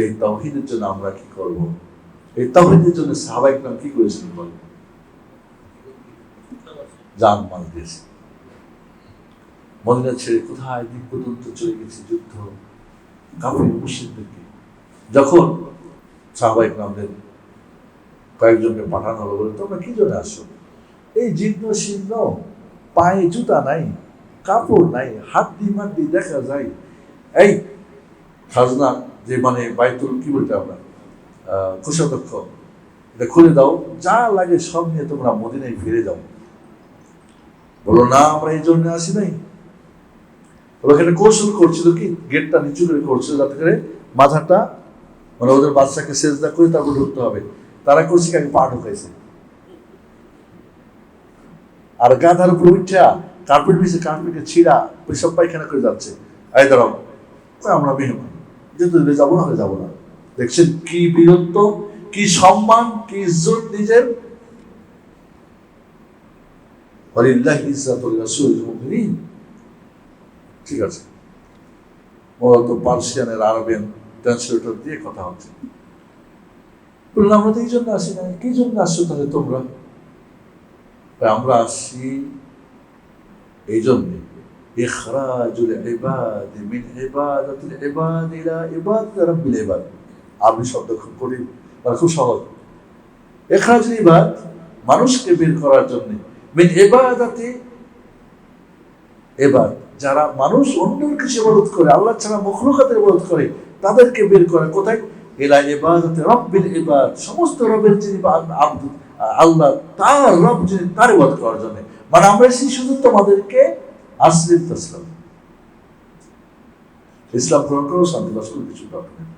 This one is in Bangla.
এই তাওহীদের জন্য আমরা কি করব? এই তাওহীদের জন্য সাহাবায়ে কেরাম কি করেছেন বলেন? জান মাল দিয়েছে। মদিনা ছেড়ে কোথায় দিক পর্যন্ত চলে গেছে যুদ্ধ, কাফির মুশরিকদেরকে। যখন সাহাবায়ে কেরামদের কয়েকজনকে পাঠানো হলো, বলে তোমরা কি জন্য আসছো? এই জীর্ণ শীর্ণ, পায়ে জুতা নাই, কাপড় নাই, হাড্ডি মাড্ডি দেখা যায়, এই খাজনা যে মানে বাইতুল কি বলতে আমরা কোষাধ্যক্ষ, এটা খুলে দাও, যা লাগে সব নিয়ে তোমরা মদিনায় ফিরে যাও। বলো না, আমরা এই জন্য আসি নাই। ওখানে কৌশল করছিল কি, গেটটা নিচু করে করছিল যাতে করে মাথাটা মানে ওদের বাচ্চাকে সেজদা করে তারপর ঢুকতে হবে। তারা করছে কি, আগে পা ঢুকাইছে, আর গাধার উপর উঠা কার্পেট বিছে, কার্পেটে ছিঁড়া পেশাব পায়খানা করে যাচ্ছে। এই দাঁড়াও, আমরা মেহমান, যেহেতু যাবো না, যাবো না। দেখছেন কি বীরত্ব, কি সম্মান, কি ইজ্জত নিজের। ঠিক আছে, মূলত পার্সিয়ানের আরবিয়ান ট্রান্সলেটর দিয়ে কথা হচ্ছে। বললাম আমরা তো এই জন্য আসি না। কি জন্য আসছো তাহলে তোমরা? আমরা আসি এই জন্যে, ইখরাজুল ইবাদ মিন ইবাদাতিল ইবাদ ইলা ইবাদাতি রাব্বিল ইবাদ। আরবি শব্দ খুব কঠিন, মানে খুব সহজ। ইখরাজুল ইবাদ, মানুষকে বের করার জন্য, মিন ইবাদাতি ইবাদ, যারা মানুষ অন্যের কিছু ইবাদত করে, আল্লাহ ছাড়া মখলুকাতের ইবাদত করে, তাদেরকে বের করে কোথায়? ইলা ইবাদাতি রাব্বিল ইবাদ, সমস্ত রবের যিনি আল্লাহ, তার রব যিনি, তার ইবাদত করার জন্য। মানে আমরা এসেছি শুধু তোমাদেরকে আসলিম তাসলাম, ইসলাম গ্রহণ করো, শান্তি বাস করো, কিছু দরকার নেই।